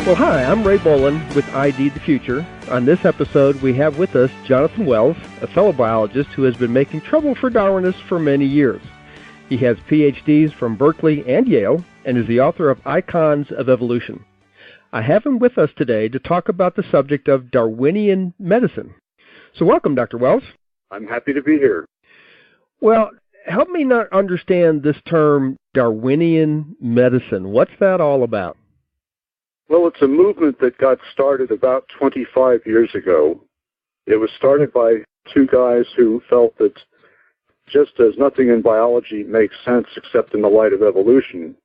Well, hi, I'm Ray Bohlin with ID the Future. On this episode, we have with us Jonathan Wells, a fellow biologist who has been making trouble for Darwinists for many years. He has PhDs from Berkeley and Yale and is the author of Icons of Evolution. I have him with us today to talk about the subject of Darwinian medicine. So welcome, Dr. Wells. I'm happy to be here. Well, help me not understand this term Darwinian medicine. What's that all about? Well, it's a movement that got started about 25 years ago. It was started by two guys who felt that just as nothing in biology makes sense except in the light of evolution,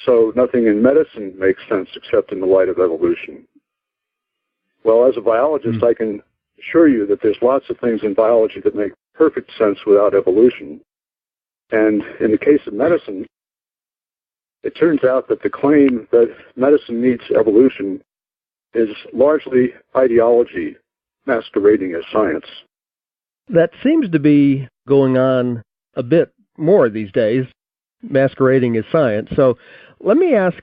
so nothing in medicine makes sense except in the light of evolution. Well, as a biologist, I can assure you that there's lots of things in biology that make perfect sense without evolution. And in the case of medicine, it turns out that the claim that medicine needs evolution is largely ideology masquerading as science. That seems to be going on a bit more these days, masquerading as science. So let me ask,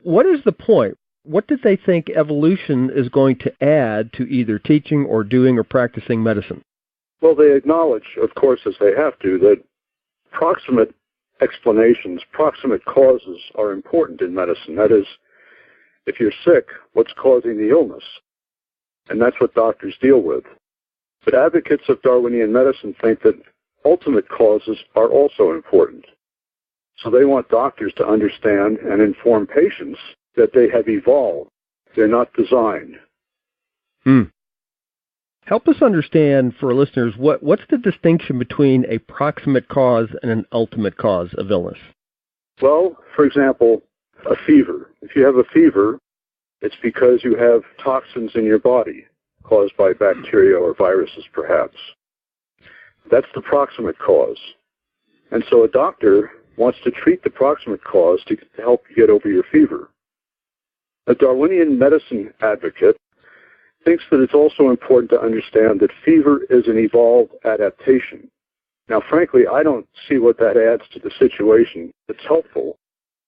what is the point? What did they think evolution is going to add to either teaching or doing or practicing medicine? Well, they acknowledge, of course, as they have to, that proximate explanations, proximate causes are important in medicine. That is, if you're sick, what's causing the illness? And that's what doctors deal with. But advocates of Darwinian medicine think that ultimate causes are also important. So they want doctors to understand and inform patients that they have evolved. They're not designed. Help us understand, for listeners, what's the distinction between a proximate cause and an ultimate cause of illness? Well, for example, a fever. If you have a fever, it's because you have toxins in your body caused by bacteria or viruses, perhaps. That's the proximate cause. And so a doctor wants to treat the proximate cause to help you get over your fever. A Darwinian medicine advocate thinks that it's also important to understand that fever is an evolved adaptation. Now, frankly, I don't see what that adds to the situation. It's helpful,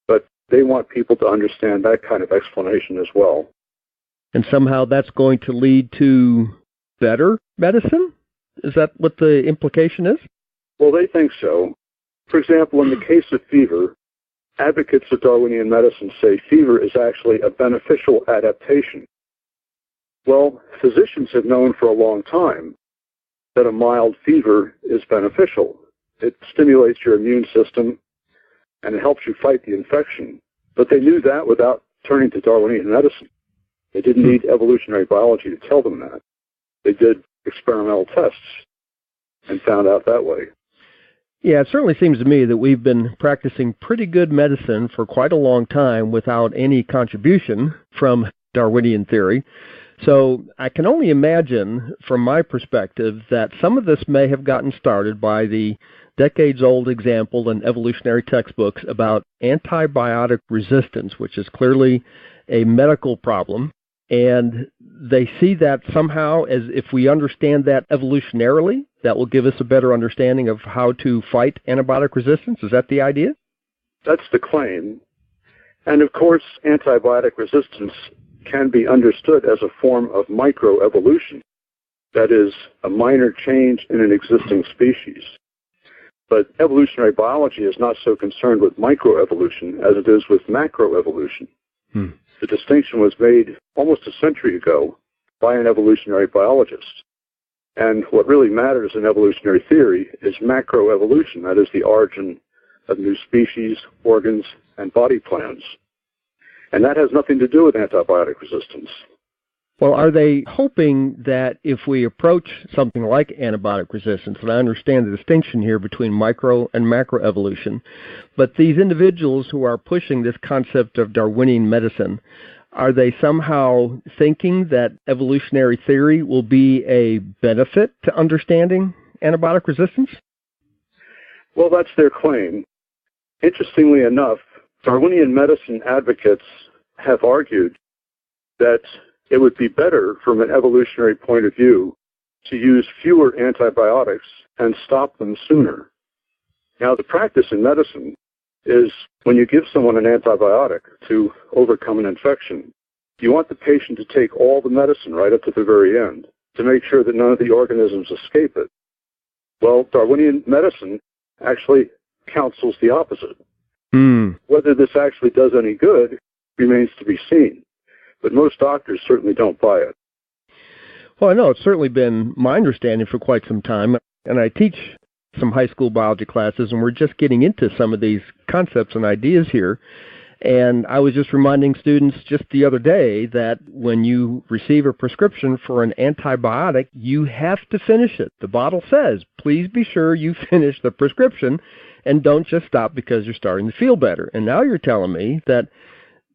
but they want people to understand that kind of explanation as well. And somehow that's going to lead to better medicine? Is that what the implication is? Well, they think so. For example, in the case of fever, advocates of Darwinian medicine say fever is actually a beneficial adaptation. Well, physicians have known for a long time that a mild fever is beneficial. It stimulates your immune system and it helps you fight the infection. But they knew that without turning to Darwinian medicine. They didn't need evolutionary biology to tell them that. They did experimental tests and found out that way. Yeah, it certainly seems to me that we've been practicing pretty good medicine for quite a long time without any contribution from Darwinian theory. So I can only imagine, from my perspective, that some of this may have gotten started by the decades-old example in evolutionary textbooks about antibiotic resistance, which is clearly a medical problem. And they see that somehow as if we understand that evolutionarily, that will give us a better understanding of how to fight antibiotic resistance. Is that the idea? That's the claim. And of course, antibiotic resistance can be understood as a form of microevolution. That is, a minor change in an existing species. But evolutionary biology is not so concerned with microevolution as it is with macroevolution. The distinction was made almost a century ago by an evolutionary biologist. And what really matters in evolutionary theory is macroevolution, that is the origin of new species, organs, and body plans. And that has nothing to do with antibiotic resistance. Well, are they hoping that if we approach something like antibiotic resistance, and I understand the distinction here between micro and macroevolution, but these individuals who are pushing this concept of Darwinian medicine, are they somehow thinking that evolutionary theory will be a benefit to understanding antibiotic resistance? Well, that's their claim. Interestingly enough, Darwinian medicine advocates have argued that it would be better from an evolutionary point of view to use fewer antibiotics and stop them sooner. Now, the practice in medicine is when you give someone an antibiotic to overcome an infection, You want the patient to take all the medicine right up to the very end to make sure that none of the organisms escape it. Well, Darwinian medicine actually counsels the opposite. Whether this actually does any good remains to be seen, but most doctors certainly don't buy it. Well, I know it's certainly been my understanding for quite some time, and I teach some high school biology classes, and we're just getting into some of these concepts and ideas here. And I was just reminding students just the other day that when you receive a prescription for an antibiotic, you have to finish it. The bottle says, please be sure you finish the prescription and don't just stop because you're starting to feel better. And now you're telling me that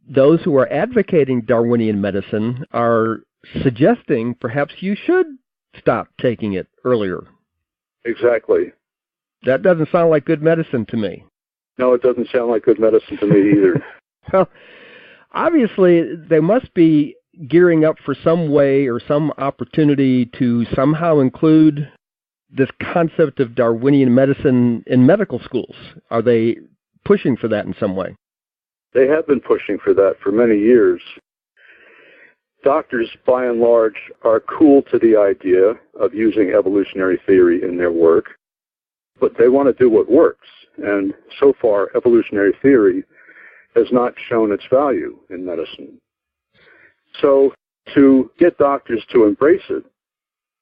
those who are advocating Darwinian medicine are suggesting perhaps you should stop taking it earlier. Exactly. That doesn't sound like good medicine to me. No, it doesn't sound like good medicine to me either. Well, obviously, they must be gearing up for some way or some opportunity to somehow include this concept of Darwinian medicine in medical schools. Are they pushing for that in some way? They have been pushing for that for many years. Doctors, by and large, are cool to the idea of using evolutionary theory in their work, but they want to do what works. And so far, evolutionary theory has not shown its value in medicine. So to get doctors to embrace it,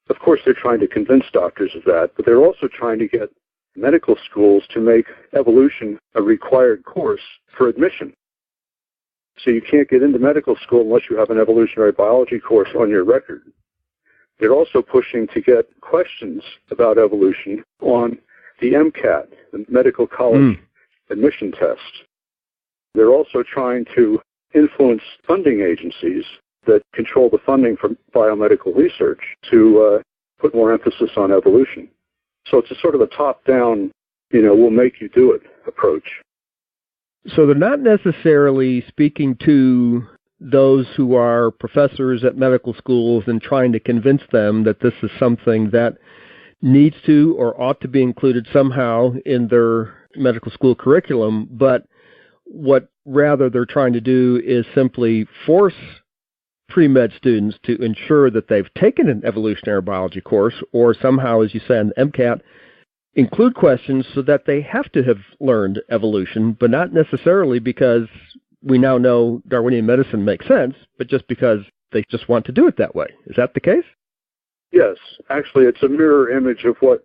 of course they're trying to convince doctors of that, but they're also trying to get medical schools to make evolution a required course for admission. So you can't get into medical school unless you have an evolutionary biology course on your record. They're also pushing to get questions about evolution on the MCAT, the Medical College Admission Test. They're also trying to influence funding agencies that control the funding for biomedical research to put more emphasis on evolution. So it's a sort of a top-down, we'll make you do it approach. So they're not necessarily speaking to those who are professors at medical schools and trying to convince them that this is something that needs to or ought to be included somehow in their medical school curriculum, but what rather they're trying to do is simply force pre-med students to ensure that they've taken an evolutionary biology course, or somehow, as you say, in the MCAT, include questions so that they have to have learned evolution, but not necessarily because we now know Darwinian medicine makes sense, but just because they just want to do it that way. Is that the case? Yes. Actually, it's a mirror image of what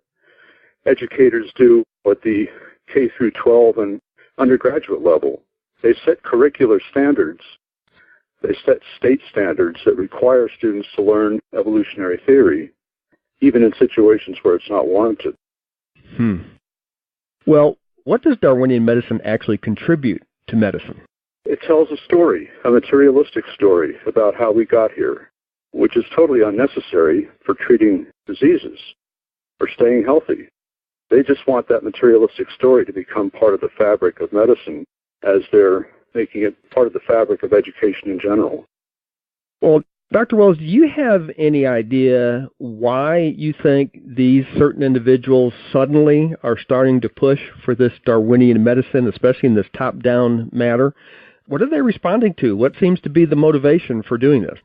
educators do at the K through 12 and undergraduate level. They set curricular standards. They set state standards that require students to learn evolutionary theory, even in situations where it's not warranted. Well, what does Darwinian medicine actually contribute to medicine? It tells a story, a materialistic story about how we got here, which is totally unnecessary for treating diseases or staying healthy. They just want that materialistic story to become part of the fabric of medicine as they're making it part of the fabric of education in general. Well, Dr. Wells, do you have any idea why you think these certain individuals suddenly are starting to push for this Darwinian medicine, especially in this top-down matter? What are they responding to? What seems to be the motivation for doing this?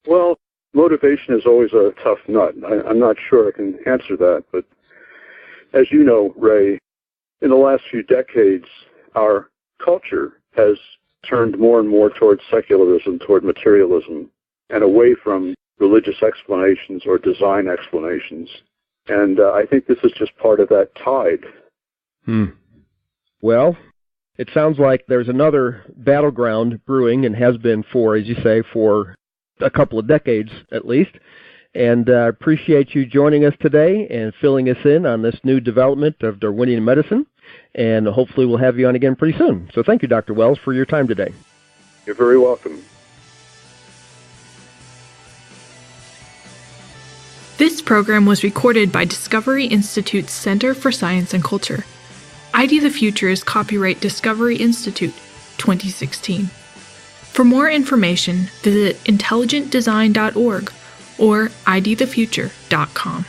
Well, motivation is always a tough nut. I'm not sure I can answer that, but as you know, Ray, in the last few decades, our culture has turned more and more towards secularism, toward materialism, and away from religious explanations or design explanations. And I think this is just part of that tide. Well, it sounds like there's another battleground brewing, and has been for, as you say, for a couple of decades at least. And I appreciate you joining us today and filling us in on this new development of Darwinian medicine. And hopefully we'll have you on again pretty soon. So thank you, Dr. Wells, for your time today. You're very welcome. This program was recorded by Discovery Institute's Center for Science and Culture. ID the Future is copyright Discovery Institute, 2016. For more information, visit intelligentdesign.org or idthefuture.com.